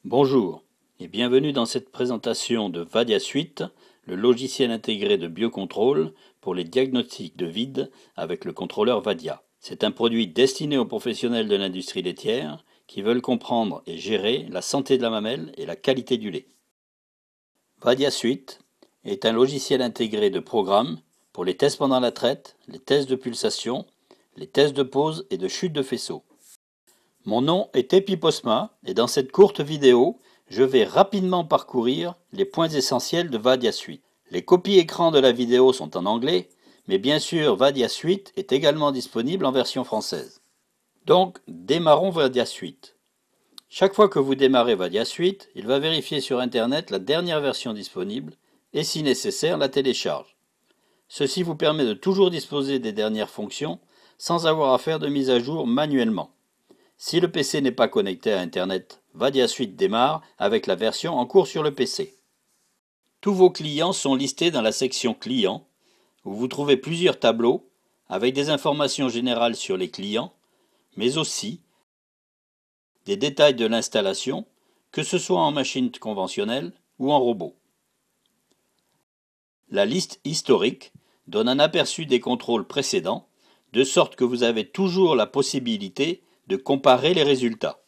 Bonjour et bienvenue dans cette présentation de VadiaSuite, le logiciel intégré de biocontrôle pour les diagnostics de vide avec le contrôleur Vadia. C'est un produit destiné aux professionnels de l'industrie laitière qui veulent comprendre et gérer la santé de la mamelle et la qualité du lait. VadiaSuite est un logiciel intégré de programme pour les tests pendant la traite, les tests de pulsation, les tests de pause et de chute de faisceau. Mon nom est Epi Posma et dans cette courte vidéo, je vais rapidement parcourir les points essentiels de VadiaSuite. Les copies écran de la vidéo sont en anglais, mais bien sûr VadiaSuite est également disponible en version française. Donc, démarrons VadiaSuite. Chaque fois que vous démarrez VadiaSuite, il va vérifier sur Internet la dernière version disponible et si nécessaire la télécharge. Ceci vous permet de toujours disposer des dernières fonctions sans avoir à faire de mise à jour manuellement. Si le PC n'est pas connecté à Internet, VadiaSuite démarre avec la version en cours sur le PC. Tous vos clients sont listés dans la section Clients, où vous trouvez plusieurs tableaux avec des informations générales sur les clients, mais aussi des détails de l'installation, que ce soit en machine conventionnelle ou en robot. La liste historique donne un aperçu des contrôles précédents, de sorte que vous avez toujours la possibilité de comparer les résultats.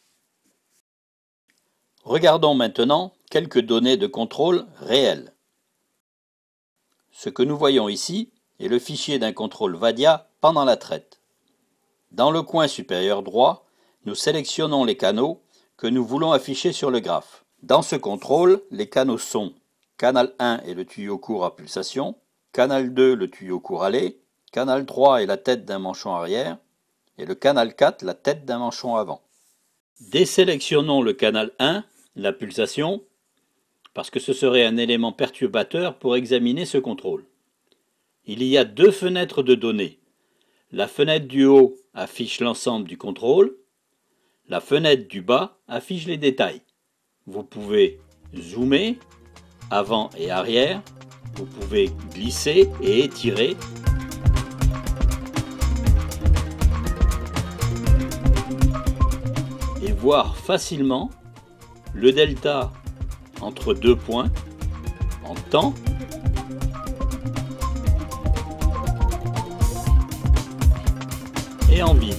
Regardons maintenant quelques données de contrôle réelles. Ce que nous voyons ici est le fichier d'un contrôle Vadia pendant la traite. Dans le coin supérieur droit, nous sélectionnons les canaux que nous voulons afficher sur le graphe. Dans ce contrôle, les canaux sont canal 1 et le tuyau court à pulsation, canal 2 le tuyau court à lait, canal 3 est la tête d'un manchon arrière, et le canal 4 la tête d'un manchon avant. Désélectionnons le canal 1, la pulsation, parce que ce serait un élément perturbateur pour examiner ce contrôle. Il y a deux fenêtres de données. La fenêtre du haut affiche l'ensemble du contrôle, la fenêtre du bas affiche les détails. Vous pouvez zoomer, avant et arrière, vous pouvez glisser et étirer, et voir facilement le delta entre deux points en temps et en vide.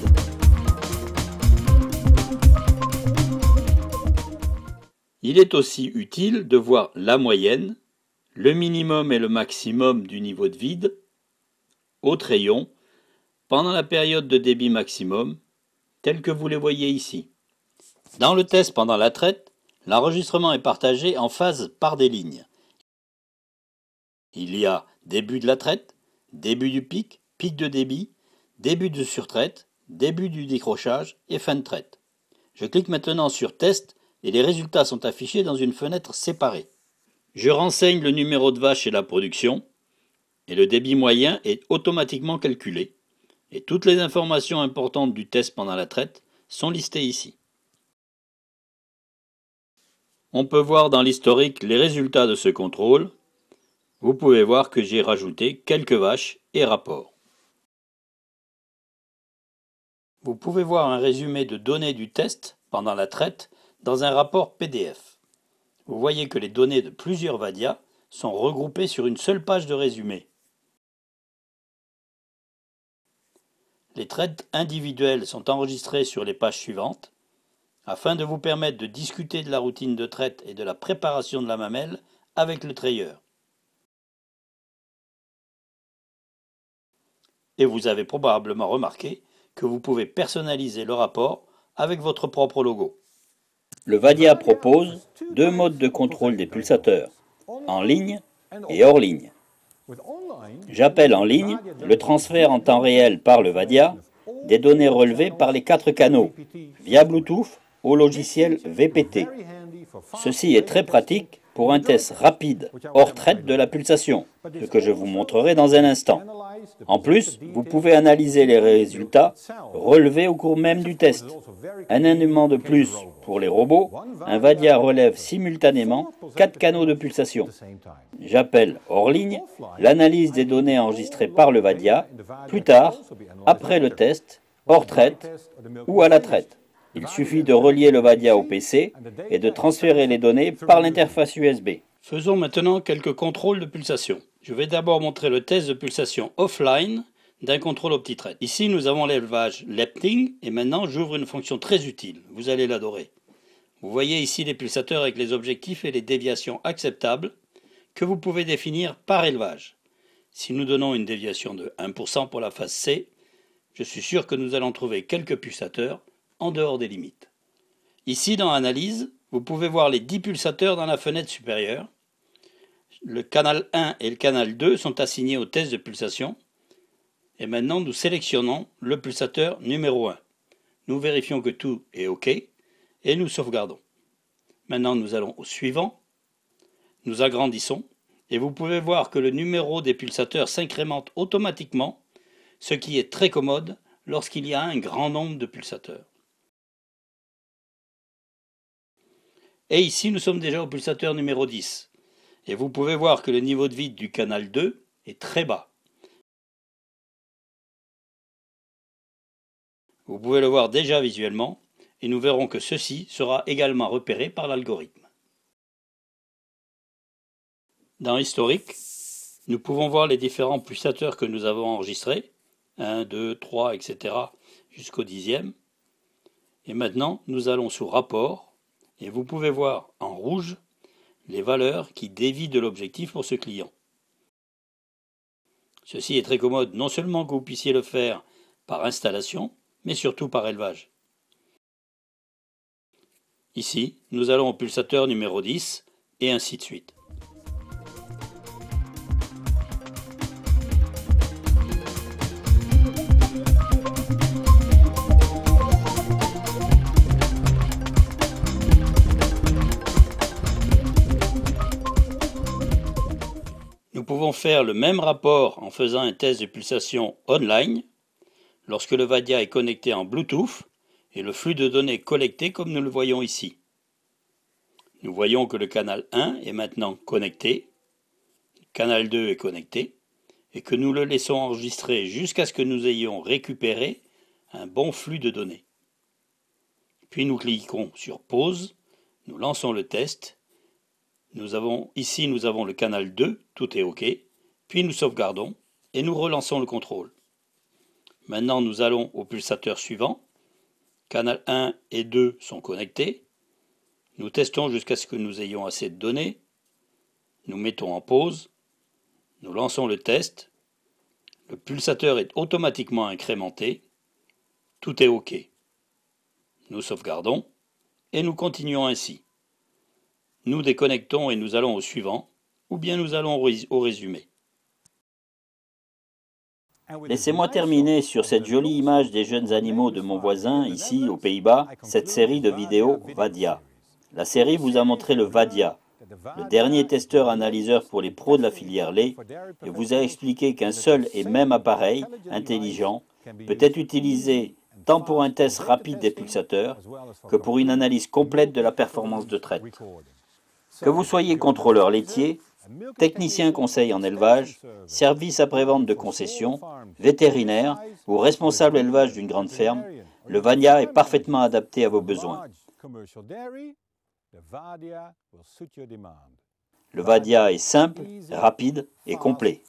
Il est aussi utile de voir la moyenne, le minimum et le maximum du niveau de vide au rayon pendant la période de débit maximum, tel que vous les voyez ici. Dans le test pendant la traite, l'enregistrement est partagé en phases par des lignes. Il y a début de la traite, début du pic, pic de débit, début de surtraite, début du décrochage et fin de traite. Je clique maintenant sur Test et les résultats sont affichés dans une fenêtre séparée. Je renseigne le numéro de vache et la production et le débit moyen est automatiquement calculé et toutes les informations importantes du test pendant la traite sont listées ici. On peut voir dans l'historique les résultats de ce contrôle. Vous pouvez voir que j'ai rajouté quelques vaches et rapports. Vous pouvez voir un résumé de données du test pendant la traite dans un rapport PDF. Vous voyez que les données de plusieurs Vadia sont regroupées sur une seule page de résumé. Les traites individuelles sont enregistrées sur les pages suivantes afin de vous permettre de discuter de la routine de traite et de la préparation de la mamelle avec le trayeur. Et vous avez probablement remarqué que vous pouvez personnaliser le rapport avec votre propre logo. Le Vadia propose deux modes de contrôle des pulsateurs, en ligne et hors ligne. J'appelle en ligne le transfert en temps réel par le Vadia des données relevées par les 4 canaux via Bluetooth au logiciel VPT. Ceci est très pratique pour un test rapide hors traite de la pulsation, ce que je vous montrerai dans un instant. En plus, vous pouvez analyser les résultats relevés au cours même du test. Un élément de plus pour les robots, un Vadia relève simultanément 4 canaux de pulsation. J'appelle hors ligne l'analyse des données enregistrées par le Vadia, plus tard, après le test, hors traite ou à la traite. Il suffit de relier le Vadia au PC et de transférer les données par l'interface USB. Faisons maintenant quelques contrôles de pulsation. Je vais d'abord montrer le test de pulsation offline d'un contrôle OptiThread. Ici, nous avons l'élevage Lepting et maintenant j'ouvre une fonction très utile. Vous allez l'adorer. Vous voyez ici les pulsateurs avec les objectifs et les déviations acceptables que vous pouvez définir par élevage. Si nous donnons une déviation de 1% pour la phase C, je suis sûr que nous allons trouver quelques pulsateurs en dehors des limites. Ici, dans Analyse, vous pouvez voir les 10 pulsateurs dans la fenêtre supérieure. Le canal 1 et le canal 2 sont assignés au test de pulsation. Et maintenant, nous sélectionnons le pulsateur numéro 1. Nous vérifions que tout est OK et nous sauvegardons. Maintenant, nous allons au suivant. Nous agrandissons et vous pouvez voir que le numéro des pulsateurs s'incrémente automatiquement, ce qui est très commode lorsqu'il y a un grand nombre de pulsateurs. Et ici, nous sommes déjà au pulsateur numéro 10. Et vous pouvez voir que le niveau de vide du canal 2 est très bas. Vous pouvez le voir déjà visuellement, et nous verrons que ceci sera également repéré par l'algorithme. Dans Historique, nous pouvons voir les différents pulsateurs que nous avons enregistrés, 1, 2, 3, etc., jusqu'au 10e. Et maintenant, nous allons sous Rapport, et vous pouvez voir en rouge les valeurs qui dévient de l'objectif pour ce client. Ceci est très commode, non seulement que vous puissiez le faire par installation, mais surtout par élevage. Ici, nous allons au pulsateur numéro 10, et ainsi de suite. Nous pouvons faire le même rapport en faisant un test de pulsation online, lorsque le Vadia est connecté en Bluetooth et le flux de données collecté comme nous le voyons ici. Nous voyons que le canal 1 est maintenant connecté, le canal 2 est connecté, et que nous le laissons enregistrer jusqu'à ce que nous ayons récupéré un bon flux de données. Puis nous cliquons sur Pause, nous lançons le test. Ici nous avons le canal 2, tout est OK, puis nous sauvegardons et nous relançons le contrôle. Maintenant nous allons au pulsateur suivant, canal 1 et 2 sont connectés, nous testons jusqu'à ce que nous ayons assez de données, nous mettons en pause, nous lançons le test, le pulsateur est automatiquement incrémenté, tout est OK. Nous sauvegardons et nous continuons ainsi. Nous déconnectons et nous allons au suivant, ou bien nous allons au résumé. Laissez-moi terminer sur cette jolie image des jeunes animaux de mon voisin, ici aux Pays-Bas, cette série de vidéos Vadia. La série vous a montré le Vadia, le dernier testeur analyseur pour les pros de la filière lait, et vous a expliqué qu'un seul et même appareil, intelligent, peut être utilisé tant pour un test rapide des pulsateurs que pour une analyse complète de la performance de traite. Que vous soyez contrôleur laitier, technicien conseil en élevage, service après-vente de concession, vétérinaire ou responsable élevage d'une grande ferme, le Vadia est parfaitement adapté à vos besoins. Le Vadia est simple, rapide et complet.